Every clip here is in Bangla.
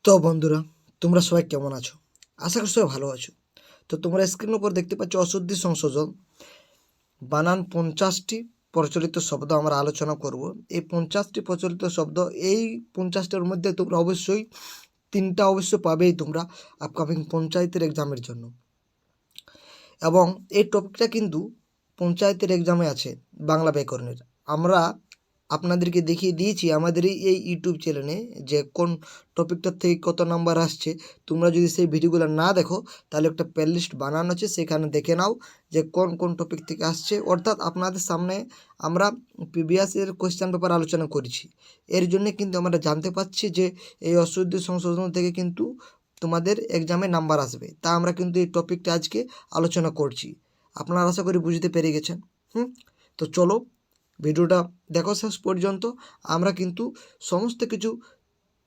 তো বন্ধুরা, তোমরা সবাই কেমন আছো? আশা করি সবাই ভালো আছো। তো তোমরা স্ক্রিনের উপর দেখতে পাচ্ছ অশুদ্ধি সংশোধন বানান 50টি প্রচলিত শব্দ আমরা আলোচনা করব। এই 50টি প্রচলিত শব্দ, এই 50টার মধ্যে তোমরা অবশ্যই 3টা অবশ্যই পাবেই তোমরা আপকামিং পঞ্চায়েতের এক্সামের জন্য। এবং এই টপিকটা কিন্তু পঞ্চায়েতের এক্সামে আছে বাংলা ব্যাকরণের। আমরা আপনাদেরকে দেখিয়ে দিয়েছি আমাদের এই ইউটিউব চ্যানেলে যে কোন টপিকটার থেকে কত নাম্বার আসছে। তোমরা যদি সেই ভিডিওগুলো না দেখো তাহলে একটা প্লেলিস্ট বানানো আছে, সেখানে দেখে নাও যে কোন কোন টপিক থেকে আসছে। অর্থাৎ আপনাদের সামনে আমরা প্রিভিয়াস এর কোয়েশ্চেন পেপার আলোচনা করেছি। এর জন্য কিন্তু আমরা জানতে পারছি যে এই অশুদ্ধ সংশোধন থেকে কিন্তু তোমাদের এক্সামে নাম্বার আসবে। তা আমরা কিন্তু এই টপিকটা আজকে আলোচনা করছি। আপনারা আশা করি বুঝতে পেরে গেছেন। তো চলো ভিডিওটা দেখো শেষ পর্যন্ত। আমরা কিন্তু সমস্ত কিছু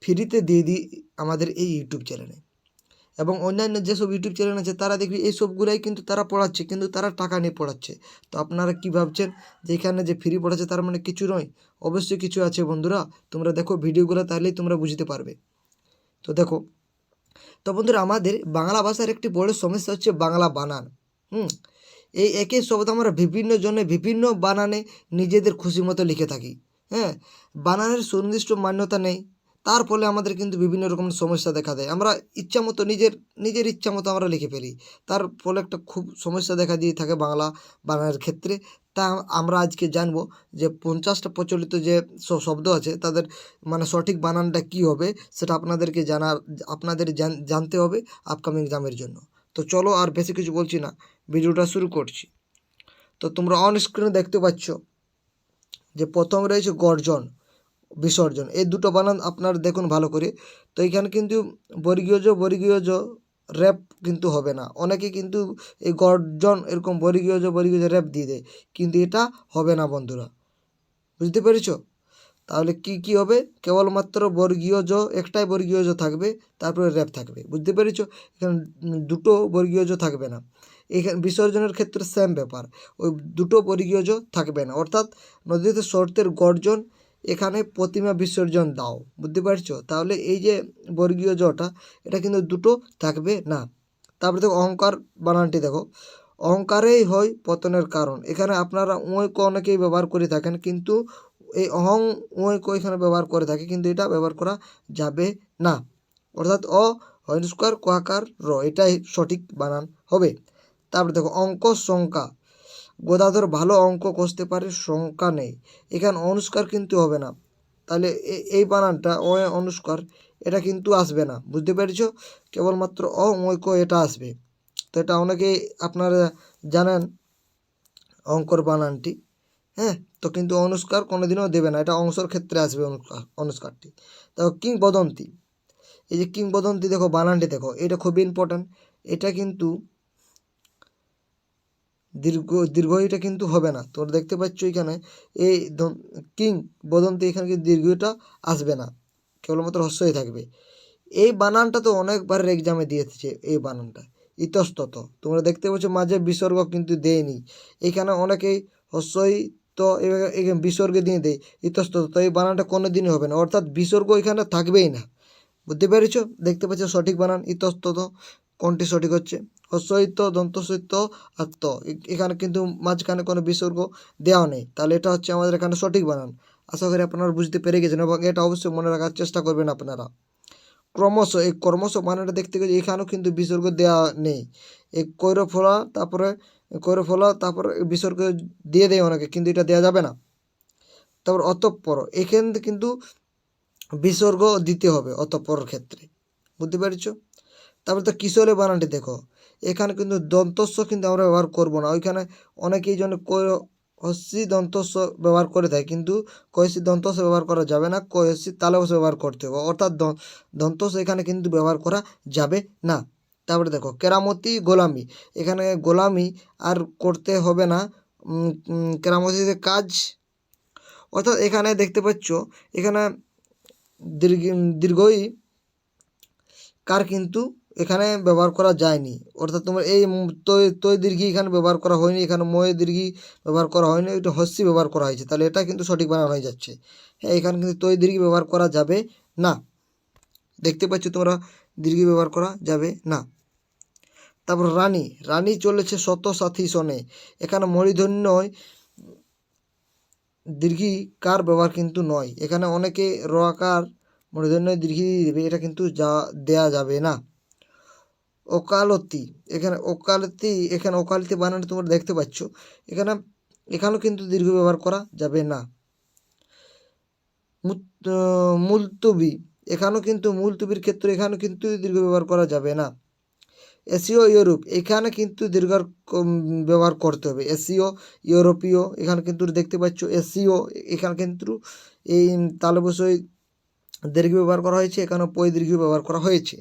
ফ্রিতে দিয়ে দিই আমাদের এই ইউটিউব চ্যানেলে, এবং অন্যান্য যেসব ইউটিউব চ্যানেল আছে তারা দেখবি এই সবগুলাই কিন্তু তারা পড়াচ্ছে, কিন্তু তারা টাকা নিয়ে পড়াচ্ছে। তো আপনারা কি ভাবছেন যে এখানে যে ফ্রি পড়াচ্ছে তার মানে কিছু নয়? অবশ্যই কিছু আছে বন্ধুরা। তোমরা দেখো ভিডিওগুলো, তাহলেই তোমরা বুঝতে পারবে। তো দেখো, তো বন্ধুরা, আমাদের বাংলা ভাষার একটি বড় সমস্যা হচ্ছে বাংলা বানান। এই একই শব্দ আমরা বিভিন্ন জনে বিভিন্ন বানানে নিজেদের খুশি মতো লিখে থাকি। বানানের সুনির্দিষ্ট মান্যতা নেই, তার ফলে আমাদের কিন্তু বিভিন্ন রকম সমস্যা দেখা দেয়। আমরা ইচ্ছা মতো নিজের ইচ্ছা মতো আমরা লিখে ফেলি, তার ফলে একটা খুব সমস্যা দেখা দিয়ে থাকে বাংলা বানানের ক্ষেত্রে। তা আমরা আজকে জানবো যে 50টা প্রচলিত যে শব্দ আছে তাদের মানে সঠিক বানানটা কি হবে, সেটা আপনাদের জানতে হবে আপকামিং এক্সামের জন্য। তো চলো, আর বেশি কিছু বলছি না, ভিডিওটা শুরু করছি। তো তোমরা অন স্ক্রিনে দেখতে পাচ্ছ যে প্রথম রয়েছে গর্জন, বিসর্জন। এই দুটো বানান আপনারা দেখুন ভালো করে। তো এখানে কিন্তু বর্গীয় জ র্যাপ কিন্তু হবে না। অনেকে কিন্তু এই গর্জন এরকম বর্গীয় জ র্যাপ দিয়ে দেয়, কিন্তু এটা হবে না বন্ধুরা। বুঝতে পেরেছ? তাহলে কি হবে? কেবলমাত্র বর্গীয় জ, একটাই বর্গীয় জ থাকবে, তারপরে র্যাপ থাকবে। বুঝতে পেরেছ? এখানে দুটো বর্গীয় জ থাকবে না। এখানে বিসর্জনের ক্ষেত্রে সেম ব্যাপার, ওই দুটো বর্গীয় জ থাকবে না। অর্থাৎ নদীতে শর্তের গর্জন, এখানে প্রতিমা বিসর্জন দাও। বুঝতে পারছো? তাহলে এই যে বর্গীয় জটা, এটা কিন্তু দুটো থাকবে না। তারপরে দেখো অহংকার বানানটি দেখো, অহংকারেই হয় পতনের কারণ। এখানে আপনারা অনেকেই ব্যবহার করে থাকেন, কিন্তু এই এখানে ব্যবহার করে থাকে, কিন্তু এটা ব্যবহার করা যাবে না। অর্থাৎ হইনস্কার কোয়াকার এটাই সঠিক বানান হবে। তারপরে দেখো অঙ্ক সংখ্যা, গদাধর ভালো অঙ্ক কষতে পারে, সংখ্যা নেই। এখানে অনুষ্কার কিন্তু হবে না, তাহলে এই বানানটা অনুষ্কার এটা কিন্তু আসবে না। বুঝতে পেরেছ? কেবলমাত্র এটা আসবে। তো এটা অনেকেই আপনারা জানেন অঙ্কর বানানটি। তো কিন্তু অনুষ্কার কোনোদিনও দেবে না, এটা অংশর ক্ষেত্রে আসবে অনুষ্কারটি। দেখো কিংবদন্তি, এই যে কিংবদন্তি দেখো বানানটি দেখো, এটা খুবই ইম্পর্ট্যান্ট। এটা কিন্তু দীর্ঘইটা কিন্তু হবে না। তোমরা দেখতে পাচ্ছ এখানে এই কিংবদন্তি, এখানে কিন্তু দীর্ঘইটা আসবে না, কেবলমাত্র হ্রস্বই থাকবে। এই বানানটা তো অনেকবার এক্সামে দিয়েছে এই বানানটা, ইতস্তত। তোমরা দেখতে পাচ্ছ মাঝে বিসর্গ কিন্তু দেয়নি। এখানে অনেকেই হ্রস্বই তো বিসর্গে দিয়ে দেয় ইতস্তত, তো এই বানানটা কোনো দিনই হবে না। অর্থাৎ বিসর্গ এখানে থাকবেই না। বুঝতে পেরেছ? দেখতে পাচ্ছ সঠিক বানান ইতস্তত। কোনটি সঠিক হচ্ছে? হ্রস্বইত, দন্তসইত আর ত। এখানে কিন্তু মাঝখানে কোনো বিসর্গ দেওয়া নেই, তাহলে এটা হচ্ছে আমাদের এখানে সঠিক বানান। আশা করি আপনারা বুঝতে পেরে গেছেন, এবং এটা অবশ্যই মনে রাখার চেষ্টা করবেন আপনারা। ক্রমশ, এই ক্রমশ বানানটা দেখতে গেলে এখানেও কিন্তু বিসর্গ দেওয়া নেই। এই কৈরফলা, তারপরে বিসর্গ দিয়ে দেয় অনেকে, কিন্তু এটা দেওয়া যাবে না। তারপর অতঃপর, এখানে কিন্তু বিসর্গ দিতে হবে অতঃপরের ক্ষেত্রে। বুঝতে পেরেছ? তারপরে তো কিশোরের বানানটি দেখো, এখানে কিন্তু দন্তস্ব কিন্তু আমরা ব্যবহার করব না। ওইখানে অনেকেই জন্য কৈহস্যি দন্তস্ব ব্যবহার করে থাকে, কিন্তু কৈহস্যি দন্তস্ব ব্যবহার করা যাবে না, কৈহস্যি তালবস্য ব্যবহার করতে হবে। অর্থাৎ দন্তস্ব এখানে কিন্তু ব্যবহার করা যাবে না। তারপরে দেখো কেরামতি গোলামি, এখানে গোলামি আর করতে হবে না, কেরামতিতে কাজ। অর্থাৎ এখানে দেখতে পাচ্ছ এখানে দীর্ঘই কার কিন্তু এখানে ব্যবহার করা যায়নি। অর্থাৎ তোমার এই তৈ দীর্ঘি এখানে ব্যবহার করা হয়নি, এখানে ময় দীর্ঘি ব্যবহার করা হয়নি, এটা হস্যি ব্যবহার করা হয়েছে, তাহলে এটা কিন্তু সঠিক বানান হয়ে যাচ্ছে। এখানে কিন্তু তৈ দীর্ঘি ব্যবহার করা যাবে না। দেখতে পাচ্ছ তোমরা দীর্ঘ ব্যবহার করা যাবে না। তারপর রানী, রানী চলেছে শত সাথী শোনে, এখানে মূর্ধন্য দীর্ঘিকার ব্যবহার কিন্তু নয়, এখানে অনেকে রকার মূর্ধন্য দীর্ঘি দেবে, এটা কিন্তু দেয়া যাবে না। ওকালতি, এখানে ওকালতি, এখানে ওকালতি বানানটা তোমরা দেখতে পাচ্ছ, এখানেও কিন্তু দীর্ঘ ব্যবহার করা যাবে না। মুলতবি, এখানেও কিন্তু মুলতবির ক্ষেত্রে এখানেও কিন্তু দীর্ঘ ব্যবহার করা যাবে না। এশীয় ইউরোপ, এখানে কিন্তু দীর্ঘ ব্যবহার করতে হবে। এশীয় ইউরোপীয়, এখানে কিন্তু দেখতে পাচ্ছ এশীয়, এখানে কিন্তু এই তালবসই দীর্ঘ ব্যবহার করা হয়েছে, এখানে পই দীর্ঘ ব্যবহার করা হয়েছে।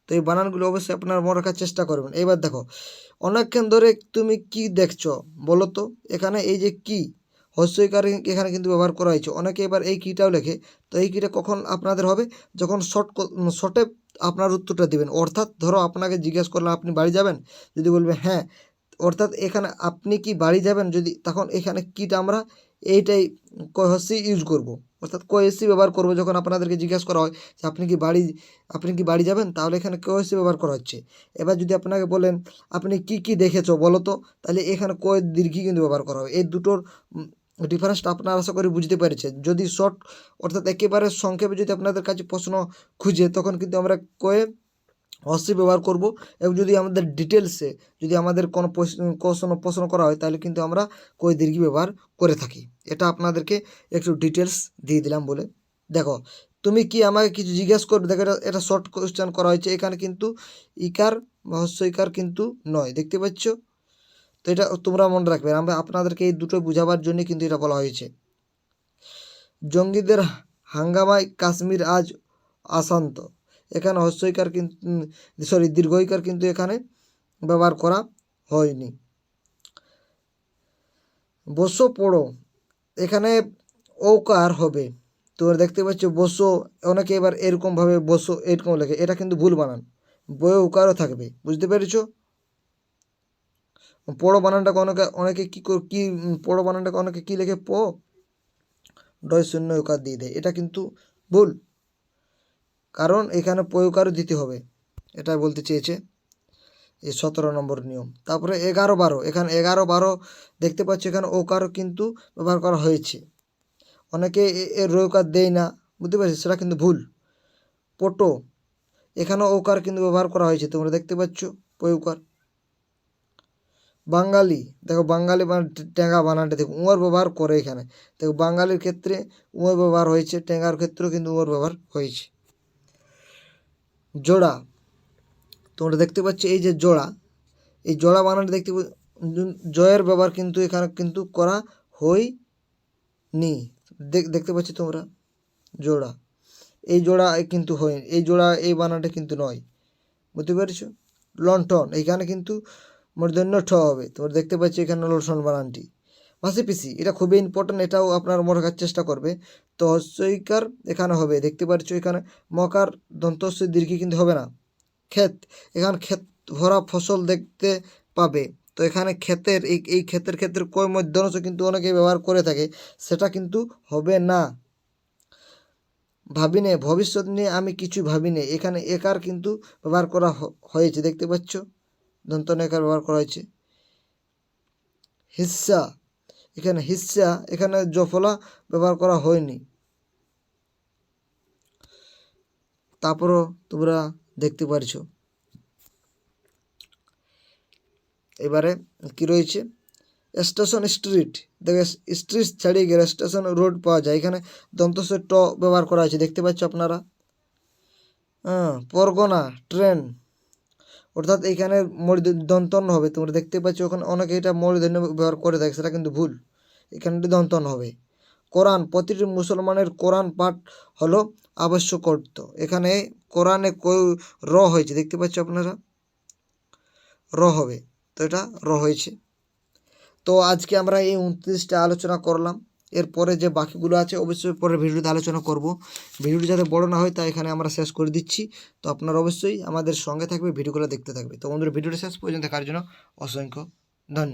তো এই বানানগুলো অবশ্যই আপনারা মনে রাখার চেষ্টা করবেন। এবার দেখো, অনেকক্ষণ ধরে তুমি কি দেখছো বলো তো, এখানে এই যে কি হস্যইকার এখানে কিন্তু ব্যবহার করা হয়েছে। অনেকে এবার এই কিটাও লেখে, তো এই কিটা কখন আপনাদের হবে, যখন শর্টে আপনার উত্তরটা দিবেন। অর্থাৎ ধরো আপনাকে জিজ্ঞেস করলাম আপনি বাড়ি যাবেন, যদি বলবে হ্যাঁ, অর্থাৎ এখানে আপনি কি বাড়ি যাবেন, যদি তখন এখানে কিটা আমরা এইটাই কহসি ইউজ করব, অর্থাৎ কয়েসি ব্যবহার করব। যখন আপনাদেরকে জিজ্ঞাসা করা হয় যে আপনি কি বাড়ি যাবেন, তাহলে এখানে কয়েসি ব্যবহার করা হচ্ছে। এবার যদি আপনাকে বলেন আপনি কি দেখেছো বলো তো, তাহলে এখানে কয় দীর্ঘি কিন্তু ব্যবহার করা হবে। এই দুটোর ডিফারেন্সটা আপনারা আশা করি বুঝতে পেরেছেন। যদি শর্ট অর্থাৎ একেবারে সংক্ষেপে যদি আপনাদের কাছে প্রশ্ন খুঁজে, তখন কিন্তু আমরা কয়ে অসি ব্যবহার করব, এবং যদি আমাদের ডিটেলসে যদি আমাদের কোনো প্রশ্ন করা হয়, তাহলে কিন্তু আমরা কই দীর্ঘি ব্যবহার করে থাকি। এটা আপনাদেরকে একটু ডিটেলস দিয়ে দিলাম বলে। দেখো, তুমি কি আমাকে কিছু জিজ্ঞেস করবে, দেখো এটা শর্ট কোয়েশ্চেন করা হয়েছে, এখানে কিন্তু ইকার বা হস্যইকার কিন্তু নয়, দেখতে পাচ্ছ। তো এটা তোমরা মনে রাখবে, আমরা আপনাদেরকে এই দুটো বোঝাবার জন্য কিন্তু এটা বলা হয়েছে। জঙ্গিদের হাঙ্গামায় কাশ্মীর আজ অশান্ত, এখানে হস্যইকার কিন্তু দীর্ঘইকার কিন্তু এখানে ব্যবহার করা হয়নি। বসো পড়ো, এখানে ওকার হবে, তোমরা দেখতে পাচ্ছ বসো, অনেকে এবার এরকমভাবে বসো এরকম লেখে, এটা কিন্তু ভুল বানান, বইয়ে ওকারও থাকবে, বুঝতে পেরেছ। পড়ো বানানটাকে অনেকে কি পড়ো বানানটাকে অনেকে কি লেখে ডয় শূন্য ওকার দিয়ে দেয়, এটা কিন্তু ভুল, কারণ এখানে পয়কারও দিতে হবে, এটা বলতে চেয়েছে এই 17 নম্বর নিয়ম। তারপরে 11-12, এখানে 11-12 দেখতে পাচ্ছ, এখানে ওকারও কিন্তু ব্যবহার করা হয়েছে, অনেকে এর রৌকার দেয় না, বুঝতে পারছি, সেটা কিন্তু ভুল। পটো, এখানেও ওকার কিন্তু ব্যবহার করা হয়েছে, তোমরা দেখতে পাচ্ছ পয়কার। বাঙালি, দেখো বাঙালি টেঙ্গা বানানটা দেখো উঁয়ার ব্যবহার করে, এখানে দেখো বাঙালির ক্ষেত্রে উঁয়ার ব্যবহার হয়েছে, টেঙ্গার ক্ষেত্রেও কিন্তু উঁয়ার ব্যবহার হয়েছে। জোড়া, তোমরা দেখতে পাচ্ছ এই যে জোড়া, এই জোড়া বানানটা দেখতে জয়ের ব্যবহার কিন্তু এখানে কিন্তু করা হয়নি, দেখতে পাচ্ছ তোমরা জোড়া, এই জোড়া কিন্তু হয়, এই জোড়া এই বানানটা কিন্তু নয়, বুঝতে পেরেছো। লণ্ঠন, এখানে কিন্তু মূর্ধন্য ঠ হবে, তোমরা দেখতে পাচ্ছ এখানে লণ্ঠন বানানটি। ভাসি পিসি, এটা খুবই ইম্পর্টেন্ট, এটাও আপনারা মনে রাখার চেষ্টা করবে। তো হস্যইকার এখানে হবে, দেখতে পাচ্ছ এখানে মকার দন্তস্ব দীর্ঘি কিন্তু হবে না। ক্ষেত, এখানে ক্ষেত ভরা ফসল দেখতে পাবে, তো এখানে ক্ষেতের এই ক্ষেতের ক্ষেত্রে কয় মধ্যাংশ কিন্তু অনেকে ব্যবহার করে থাকে, সেটা কিন্তু হবে না। ভাবিনে, ভবিষ্যৎ নিয়ে আমি কিছু ভাবিনে, এখানে একার কিন্তু ব্যবহার করা হয়েছে, দেখতে পাচ্ছ দন্তন একার ব্যবহার করা হয়েছে। হিস্সা, এখানে জফলা ব্যবহার করা হয়নি। তারপরও তোমরা দেখতে পারছো এবারে কি রয়েছে, স্টেশন স্ট্রিট, দেখে স্ট্রিট ছাড়িয়ে গেলে স্টেশন রোড পাওয়া যায়, এখানে দন্তস্ব ট ব্যবহার করা হয়েছে, দেখতে পাচ্ছ আপনারা। পরগনা ট্রেন, অর্থাৎ এইখানে দন্তন্য হবে, তোমরা দেখতে পাচ্ছ ওখানে অনেকে এটা মূর্ধন্য ব্যবহার করে থাকে, সেটা কিন্তু ভুল, এখানে দন্তন্য হবে। কোরআন, প্রতিটি মুসলমানের কোরআন পাঠ হলো আবশ্যক অর্থ, এখানে কোরআনে র হয়েছে, দেখতে পাচ্ছ আপনারা র হবে, তো এটা র হয়েছে। তো আজকে আমরা এই 29টা আলোচনা করলাম, এরপরে যে বাকিগুলো আছে অবশ্যই পরের ভিডিওতে আলোচনা করব। ভিডিওটি যাতে বড় না হয় তাই এখানে আমরা শেষ করে দিচ্ছি। তো আপনারা অবশ্যই আমাদের সঙ্গে থাকবে, ভিডিওগুলো দেখতে থাকবে। তো বন্ধুরা, ভিডিওটি শেষ পর্যন্ত দেখার জন্য অসংখ্য ধন্যবাদ।